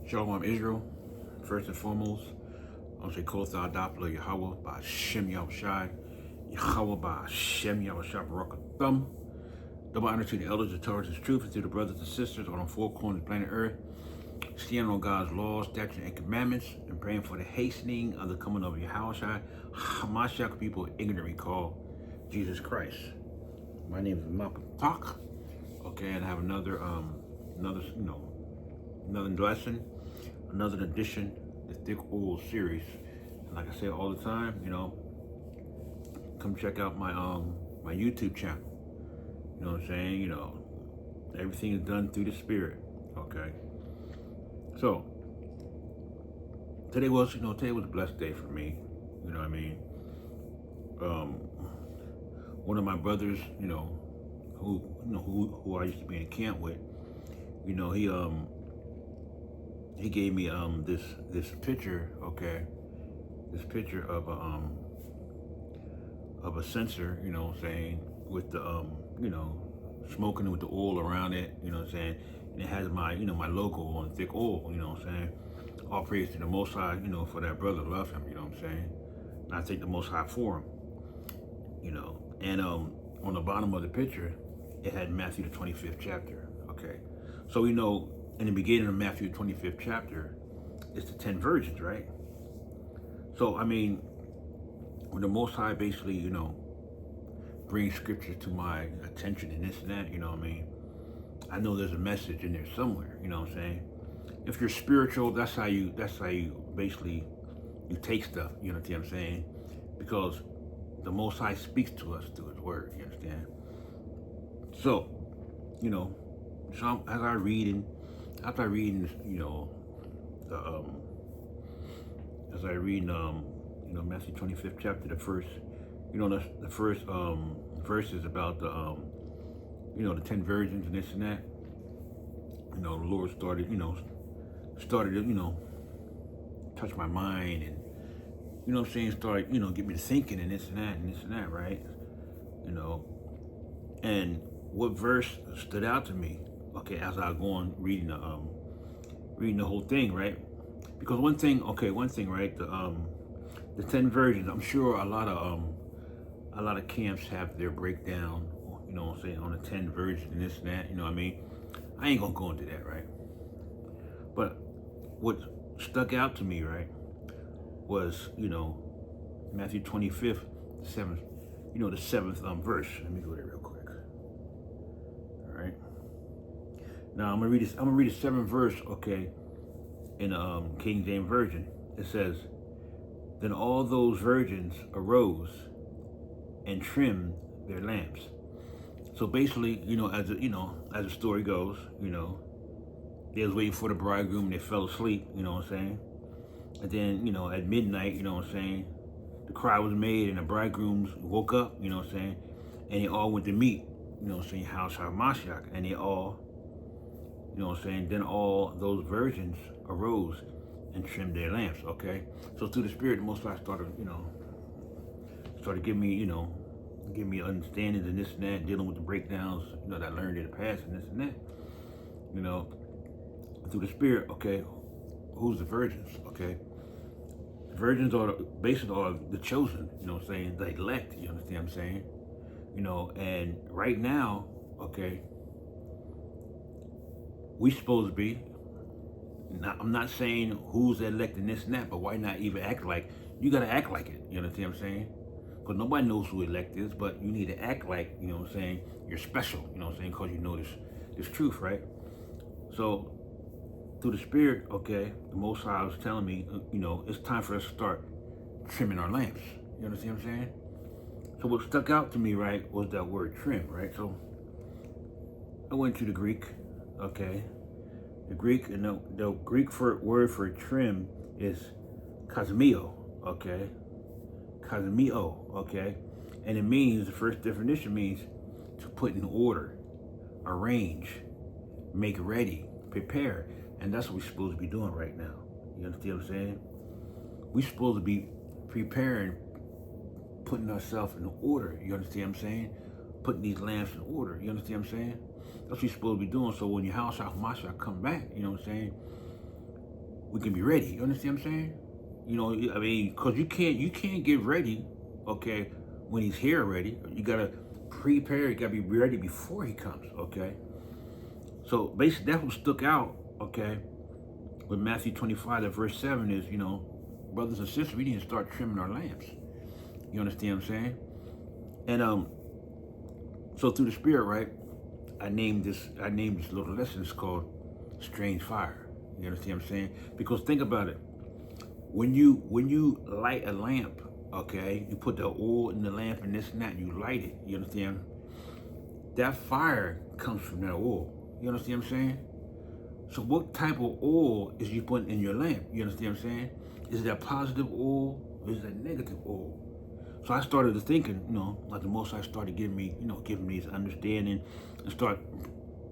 Shalom Israel, first and foremost, I'm Shekoth Adapla Yahweh by Shem Yahushai, Yahweh by Shem Yahushai Barakathum. Double honor to the elders that taught us truth and to the brothers and sisters on the four corners of planet Earth, standing on God's laws, statutes, and commandments, and praying for the hastening of the coming of Yahushai, Hamashiach people ignorantly call Jesus Christ. My name is Malcolm Talk. Okay, and I have another lesson, another edition, the Thick Oil series. And like I say all the time, come check out my my YouTube channel. You know what I'm saying? Everything is done through the Spirit. Okay. So today was a blessed day for me. You know what I mean? One of my brothers, who I used to be in camp with, he gave me this picture, okay, this picture of a censer, with the smoking with the oil around it, and it has my my logo on thick oil, all praise to the Most High, for that brother, love him, and I thank the Most High for him, and on the bottom of the picture it had Matthew the 25th chapter, okay, so in the beginning of Matthew 25th chapter, it's the 10 virgins, right? So, I mean, when the Most High basically, brings scripture to my attention and this and that, I know there's a message in there somewhere, If you're spiritual, that's how you basically, you take stuff, you know what I'm saying? Because the Most High speaks to us through his word, you understand? So, as I read after reading, as I read, Matthew 25th chapter, the first, the first verses about the 10 virgins and this and that, the Lord started to, touch my mind and, start, get me to thinking and this and that, right? And what verse stood out to me, okay, as I go on reading the whole thing, right? Because one thing, right? The 10 virgins. I'm sure a lot of camps have their breakdown, on the 10 virgins and this and that. I ain't gonna go into that, right? But what stuck out to me, right, was Matthew 25th, 7th, the 7th verse. Let me go there real quick. All right. Now I'm gonna read this. I'm gonna read the 7th verse, okay, in King James Version. It says, "Then all those virgins arose and trimmed their lamps." So basically, as the story goes, they was waiting for the bridegroom and they fell asleep. You know what I'm saying? And then at midnight, the cry was made and the bridegrooms woke up. And they all went to meet. House Mashiach, and they all. Then all those virgins arose and trimmed their lamps, okay? So through the Spirit, the Most High started giving me, give me understandings and this and that, dealing with the breakdowns, that I learned in the past and this and that, through the Spirit, okay? Who's the virgins, okay? The virgins are basically the chosen, the elect, you understand what I'm saying? And right now, okay, we supposed to be, I'm not saying who's electing this and that, but why not even act like, you gotta act like it, you understand what I'm saying? Because nobody knows who elect is, but you need to act like, you're special, because you know this truth, right? So, through the Spirit, okay, the Most High was telling me, it's time for us to start trimming our lamps, you understand what I'm saying? So what stuck out to me, right, was that word trim, right? So, I went to the Greek, okay? The Greek, and the Greek word for trim is kosmio, okay? Kosmio, okay? And it means, the first definition means to put in order, arrange, make ready, prepare. And that's what we're supposed to be doing right now. You understand what I'm saying? We're supposed to be preparing, putting ourselves in order. You understand what I'm saying? Putting these lamps in order. You understand what I'm saying? That's what you're supposed to be doing. So when your house, Mashiach come back, you know what I'm saying? we can be ready. You understand what I'm saying? You know, I mean, because you can't get ready, okay, when he's here already. You gotta prepare. You gotta be ready before he comes. Okay. So basically, that's what stuck out. Okay, with Matthew 25, that verse 7 is, you know, brothers and sisters, we need to start trimming our lamps. You understand what I'm saying? And so through the Spirit, right? I named this little lesson. It's called Strange Fire. You understand what I'm saying? Because think about it. When you light a lamp, okay, you put the oil in the lamp and this and that, and you light it. You understand? That fire comes from that oil. You understand what I'm saying? So what type of oil is you putting in your lamp? You understand what I'm saying? Is that positive oil or is that negative oil? So I started to thinking, you know, like the Most High started giving me, you know, giving me this understanding and start,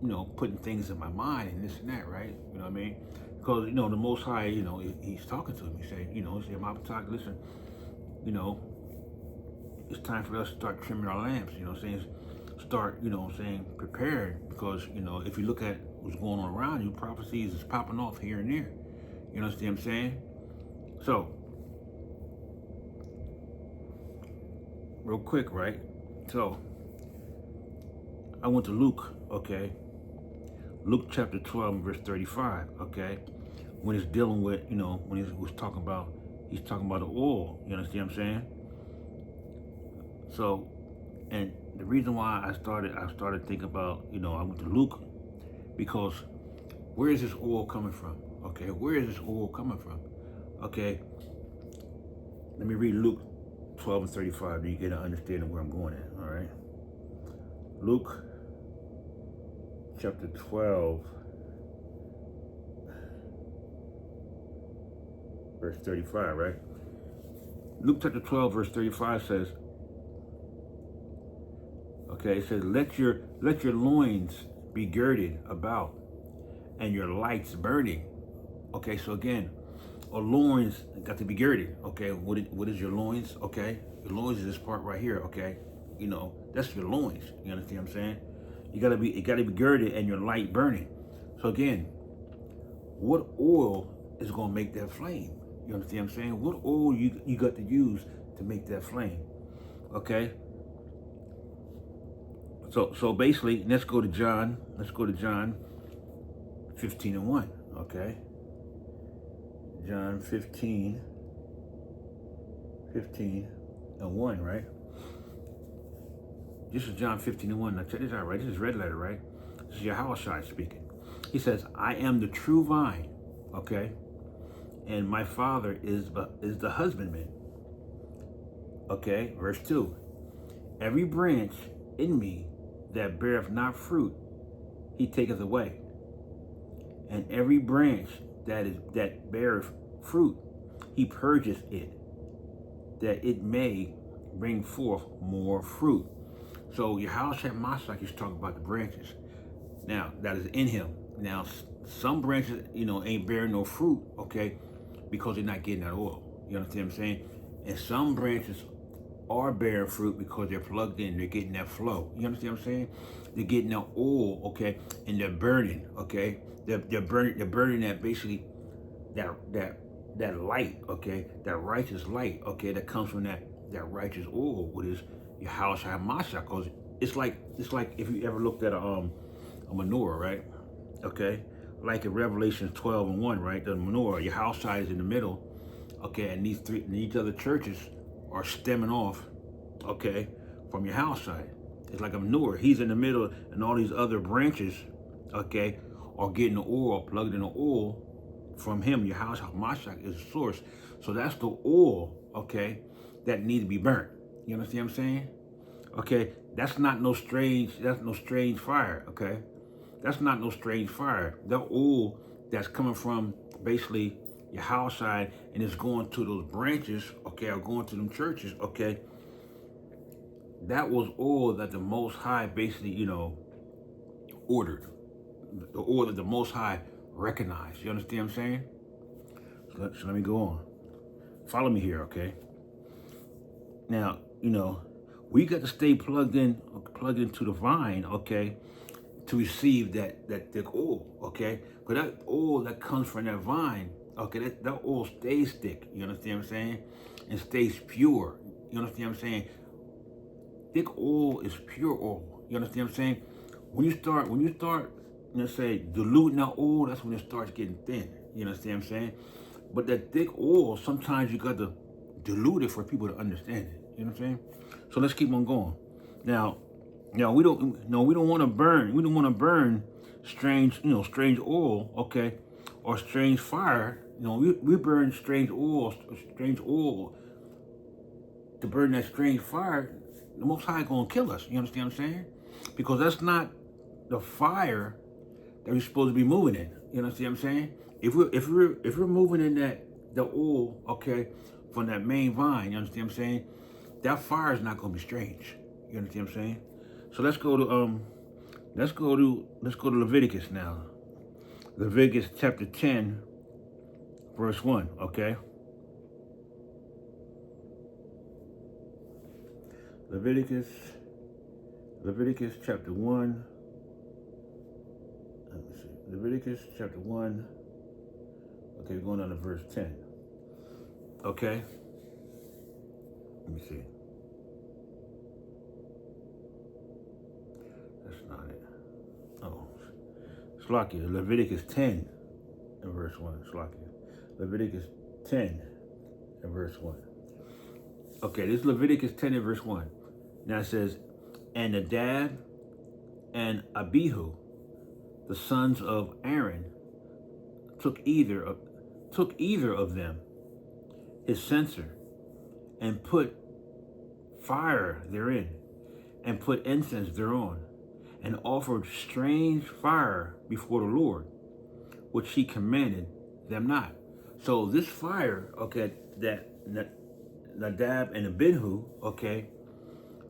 you know, putting things in my mind and this and that, right? You know what I mean? Because, you know, the Most High, you know, he's talking to me, saying, you know, Mapatak, listen, you know, it's time for us to start trimming our lamps, you know what I'm saying? Start, you know what I'm saying, preparing, because, you know, if you look at what's going on around you, prophecies is popping off here and there. You understand what I'm saying? So, real quick, right? So, I went to Luke, okay? Luke chapter 12, verse 35, okay? When it's dealing with, you know, when he was talking about, he's talking about the oil. You understand what I'm saying? So, and the reason why I started thinking about, you know, I went to Luke, because where is this oil coming from? Okay, where is this oil coming from? Okay, let me read Luke 12 and 35, so you get an understanding where I'm going at, all right? Luke chapter 12, verse 35, right? Luke chapter 12, verse 35 says, okay, it says, let your loins be girded about and your lights burning. Okay, so again, our loins got to be girded. Okay, what is your loins? Okay, your loins is this part right here. Okay, you know, that's your loins. You understand what I'm saying? It gotta be girded and your light burning. So again, what oil is gonna make that flame? You understand what I'm saying? What oil you got to use to make that flame? Okay. So basically, let's go to John 15 and 1. Okay. John 15 and 1, right? This is John 15 and 1. Now check this out, right? This is red letter, right? This is Yahushua speaking. He says, I am the true vine, okay? And my Father is the husbandman. Okay, verse 2. Every branch in me that beareth not fruit, he taketh away. And every branch that beareth fruit, he purgeth it, that it may bring forth more fruit. So Yahushua Mashiach is talking about the branches. Now, that is in him. Now, some branches, you know, ain't bearing no fruit, okay, because they're not getting that oil. You understand what I'm saying? And some branches are bearing fruit because they're plugged in. They're getting that flow. You understand what I'm saying? They're getting that oil, okay, and they're burning, okay. They're burning that basically that light, okay, that righteous light, okay, that comes from that righteous oil, what is Yahushua Mashiach. Because it's like if you ever looked at a menorah, right? Okay, like in Revelation 12 and 1, right? The menorah, Yahushua is in the middle, okay, and these other churches are stemming off, okay, from Yahushua. It's like a menorah. He's in the middle, and all these other branches, okay, are getting the oil, plugged in the oil from him. Yahushua Mashiach is the source. So that's the oil, okay, that needs to be burnt. You understand what I'm saying? Okay, that's no strange fire, okay? That's not no strange fire. The oil that's coming from basically Yahushua and it's going to those branches, okay, or going to them churches, okay, that was oil that the Most High basically, you know, ordered. The oil that the Most High recognized. You understand what I'm saying? So let me go on. Follow me here, okay? Now, you know, we got to stay plugged into the vine, okay, to receive that oil, okay? But that oil that comes from that vine, Okay, that oil stays thick. You understand what I'm saying? And stays pure. You understand what I'm saying? Thick oil is pure oil. You understand what I'm saying? When you start, let's say diluting that oil, that's when it starts getting thin. You understand what I'm saying? But that thick oil, sometimes you got to dilute it for people to understand it. You know what I'm saying? So let's keep on going. Now, we don't want to burn. We don't want to burn strange oil, okay, or strange fire. We burn strange oil to burn that strange fire. The Most High gonna kill us. You understand what I'm saying? Because that's not the fire that we're supposed to be moving in. You understand what I'm saying? If we're moving in the oil, okay, from that main vine, you understand what I'm saying? That fire is not gonna be strange. You understand what I'm saying? So let's go to Leviticus now. Leviticus chapter 10, verse 1, okay? Leviticus chapter 1. Let me see. Leviticus chapter 1. Okay, we're going on to verse 10. Okay? Let me see. That's not it. Oh. Slakia. Leviticus 10 and verse 1. Slakia. Leviticus 10 and verse 1. Okay, this is Leviticus 10 and verse 1. Now it says, and Nadab and Abihu, the sons of Aaron, took either of them his censer, and put fire therein, and put incense thereon, and offered strange fire before the Lord, which he commanded them not. So this fire, okay, that Nadab and Abihu, okay,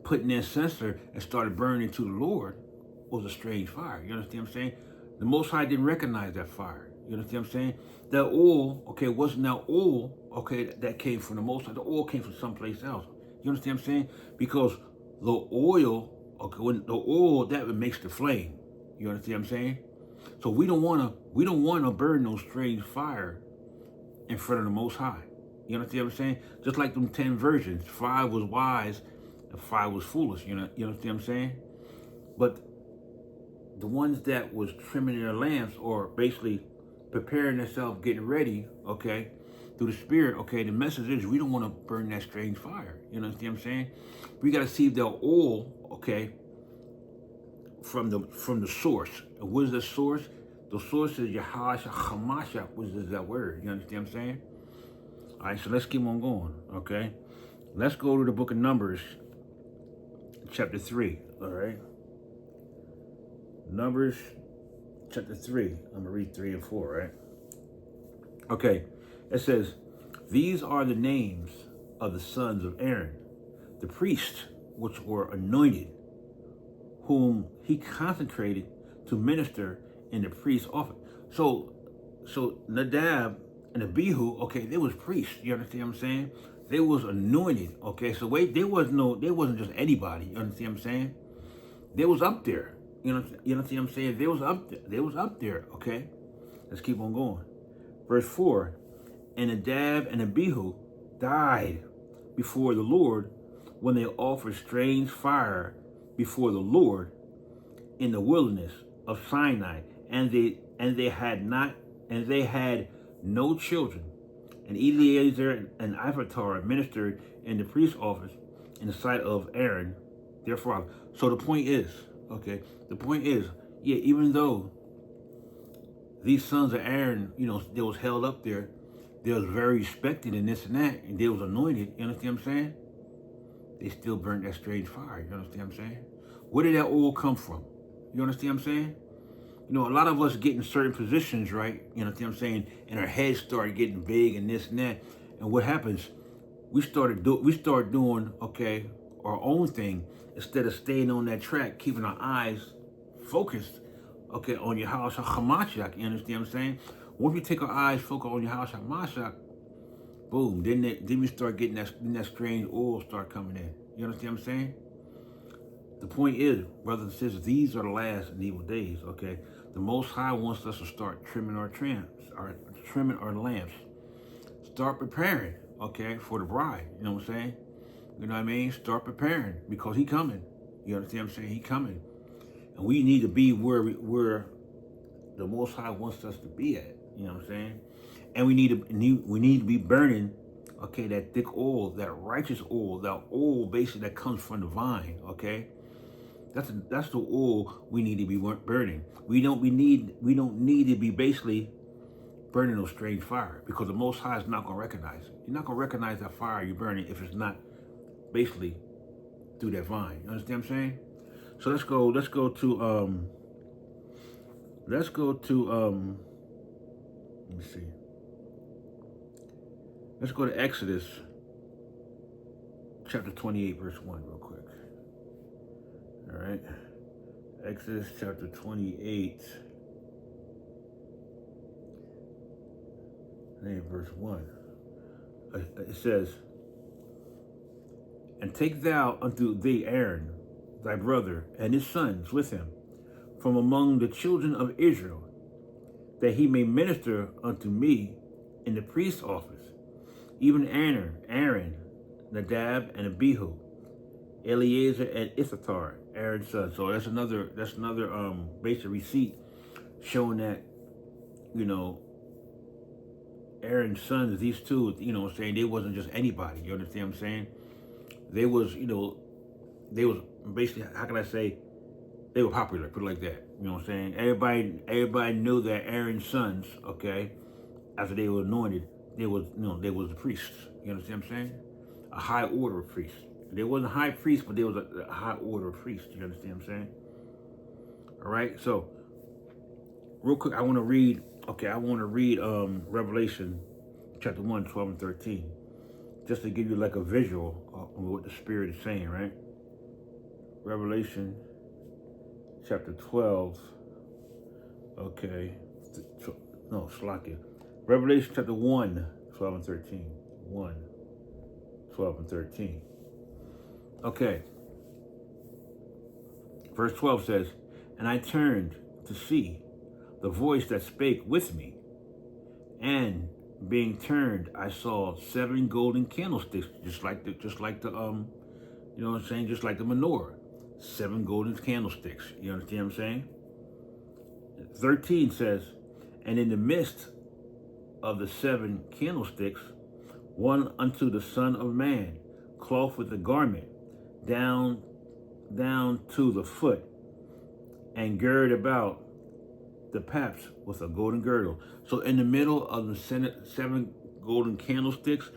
put in their censer and started burning to the Lord, was a strange fire. You understand what I'm saying? The Most High didn't recognize that fire. You understand what I'm saying? That oil, okay, wasn't that oil, okay, that came from the Most High. The oil came from someplace else. You understand what I'm saying? Because the oil, okay, when the oil, that makes the flame. You understand what I'm saying? So we don't wanna burn no strange fire in front of the Most High. You understand what I'm saying? Just like them 10 virgins, 5 was wise and 5 was foolish. You understand what I'm saying? But the ones that was trimming their lamps, or basically preparing themselves, getting ready, okay, through the Spirit, okay, the message is we don't want to burn that strange fire. You understand what I'm saying? We got to see the oil, okay, from the source. And what is the source? The source is Yahweh Hamashiach, which is that word. You understand what I'm saying? All right, so let's keep on going, okay? Let's go to the book of Numbers, chapter 3, all right? Numbers, chapter 3. I'm going to read 3 and 4, right? Okay, it says, these are the names of the sons of Aaron, the priests which were anointed, whom he consecrated to minister in the priest's office. So Nadab and Abihu, okay, they was priests. You understand what I'm saying? They was anointed. Okay, so they wasn't just anybody. You understand what I'm saying? They was up there. You know what I'm saying? They was up there. They was up there. Okay, let's keep on going. Verse 4: and Nadab and Abihu died before the Lord when they offered strange fire before the Lord in the wilderness of Sinai, and they had no children. And Eleazar and Abiathar ministered in the priest's office in the sight of Aaron, their father. So the point is, yeah, even though these sons of Aaron, they was held up there, they was very respected and this and that, and they was anointed, you understand what I'm saying? They still burnt that strange fire, you understand what I'm saying? Where did that oil come from? You understand what I'm saying? A lot of us get in certain positions, right? You know what I'm saying? And our heads start getting big and this and that. And what happens? We start doing, okay, our own thing instead of staying on that track, keeping our eyes focused, okay, on your house Hamashiach. You understand what I'm saying? Once we take our eyes focused on your house Hamashiach, boom, then we start getting that strange oil start coming in. You understand what I'm saying? The point is, brothers and sisters, these are the last and evil days, okay? The Most High wants us to start trimming our trimming our lamps. Start preparing, okay, for the bride. You know what I'm saying? You know what I mean? Start preparing because he coming. You understand what I'm saying? He coming, and we need to be where the Most High wants us to be at. You know what I'm saying? And we need to be burning, okay, that thick oil, that righteous oil, that oil basically that comes from the vine. Okay, that's the oil we need to be burning. We don't need to be basically burning no strange fire because the Most High is not going to recognize it. You're not going to recognize that fire you're burning if it's not basically through that vine. You understand what I'm saying? So let's go to let me see. Let's go to Exodus chapter 28 verse 1 real quick. All right. Exodus chapter 28 verse 1. It says, "And take thou unto thee Aaron, thy brother, and his sons with him, from among the children of Israel, that he may minister unto me in the priest's office, even Aaron, Nadab, and Abihu, Eleazar and Issachar, Aaron's sons." So that's another basic receipt showing that, you know, Aaron's sons, these two, you know what I'm saying, they wasn't just anybody. You understand what I'm saying? They was, you know, they was basically, how can I say, they were popular, put it like that. You know what I'm saying? Everybody knew that Aaron's sons, okay, after they were anointed, they was the priests. You understand what I'm saying? A high order of priests. They wasn't high priests, but they was a high order of priests. You understand what I'm saying? All right. So, real quick, I want to read Revelation chapter 1, 12 and 13, just to give you like a visual of what the Spirit is saying. Right? Revelation chapter 12. Okay. No, Slakia. Revelation chapter 1, 12 and 13. 1, 12 and 13. Okay. Verse 12 says, "And I turned to see the voice that spake with me, and being turned, I saw 7 golden candlesticks, just like the you know what I'm saying, just like the menorah. 7 golden candlesticks. You understand what I'm saying? 13 says, "And in the midst of the 7 candlesticks, one unto the Son of Man, clothed with a garment down to the foot, and girded about the paps with a golden girdle." So in the middle of the 7 golden candlesticks,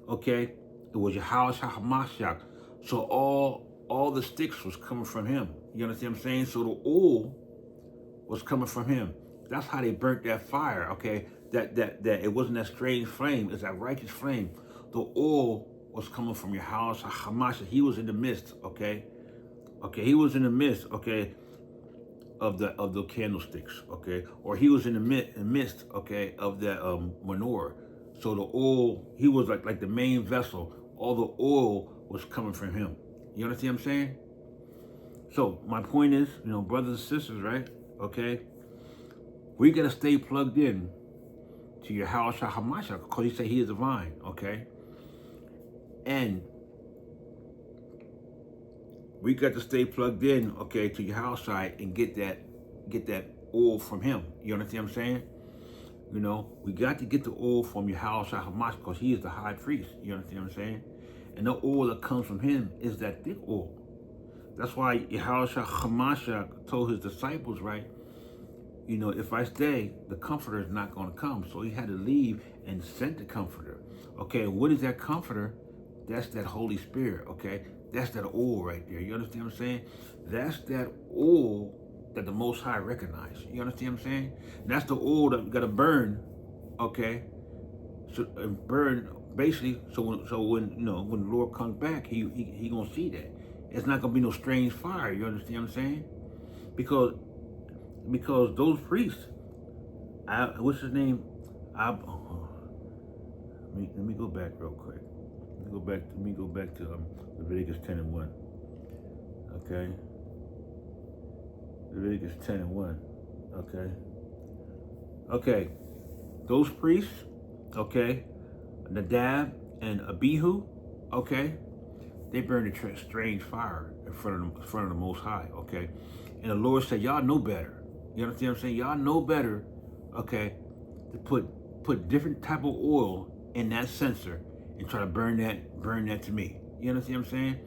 okay, it was Yahweh HaMashiach. So all the sticks was coming from him. You understand what I'm saying? So the oil was coming from him. That's how they burnt that fire, okay? That it wasn't that strange flame, it's that righteous flame. The oil was coming from Yahweh HaMashiach. He was in the midst, okay? Okay, he was in the midst, okay, of the candlesticks, okay? Or he was in the midst, okay, of that menorah. So the oil, he was like the main vessel. All the oil was coming from him. You understand what I'm saying? So my point is, you know, brothers and sisters, right? Okay, we gotta stay plugged in to Yahweh HaMashiach, because he said he is the vine, okay? And we got to stay plugged in, okay, to Yahweh and get that oil from him. You understand what I'm saying? You know, we got to get the oil from Yahweh HaMashiach because he is the high priest. You understand what I'm saying? And the oil that comes from him is that thick oil. That's why Yahweh HaMashiach told his disciples, right? You know, if I stay, the Comforter is not going to come. So he had to leave and sent the Comforter. Okay, what is that Comforter? That's that Holy Spirit, okay? That's that oil right there. You understand what I'm saying? That's that oil that the Most High recognized. You understand what I'm saying? And that's the oil that we got to burn, okay? So burn basically. So when you know, when the Lord comes back, he gonna see that. It's not gonna be no strange fire. You understand what I'm saying? Because those priests, what's his name? Let me go back real quick. Let me go back to Leviticus 10 and 1. Okay. Leviticus 10 and 1. Okay. Okay. those priests, okay, Nadab and Abihu, okay, they burned a strange fire in front of the Most High, okay? And the Lord said, y'all know better. You understand what I'm saying? Y'all know better, okay, to put different type of oil in that censer and try to burn that to me. You understand what I'm saying?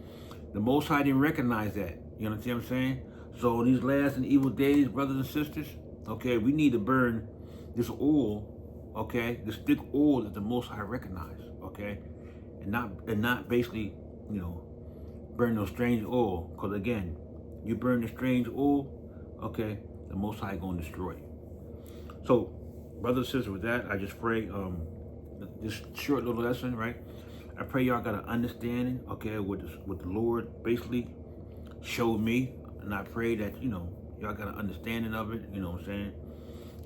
The Most High didn't recognize that. You understand what I'm saying? So in these last and evil days, brothers and sisters, okay, we need to burn this oil, okay, this thick oil that the Most High recognized, okay, and not basically, burn no strange oil. Because again, you burn the strange oil, okay, the Most High gonna destroy you. So, brothers and sisters, with that, I just pray this short little lesson, right? I pray y'all got an understanding, okay, what the Lord basically showed me, and I pray that y'all got an understanding of it. You know what I'm saying?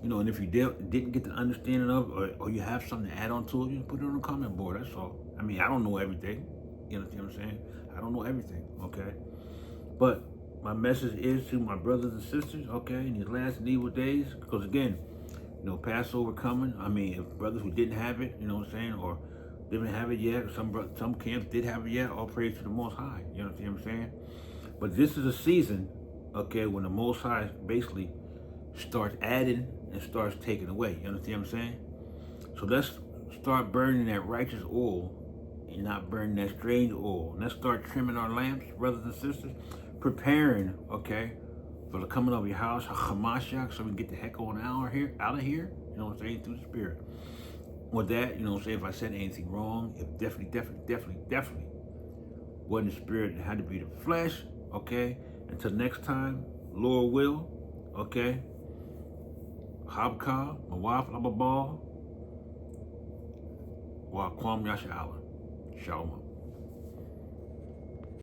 And if you didn't get the understanding of it, or you have something to add on to it, put it on the comment board. That's all. I mean, I don't know everything. You know what I'm saying? I don't know everything, okay? But my message is to my brothers and sisters, okay, in these last and evil days, because again, Passover coming. I mean, if brothers who didn't have it, you know what I'm saying, or didn't have it yet, or some camps did have it yet, all praise to the Most High. You know what I'm saying? But this is a season, okay, when the Most High basically starts adding and starts taking away. You understand what I'm saying? So let's start burning that righteous oil and not burning that strange oil. And let's start trimming our lamps, brothers and sisters, preparing, okay, for the coming of your house, Hamashiach, so we can get the heck on out of here, you know what I'm saying, through the Spirit. With that, if I said anything wrong, it definitely wasn't the Spirit, it had to be the flesh, okay? Until next time, Lord will, okay? Habka, Mawaf Ababal, Wa Kwam Yasha Allah. Shalom.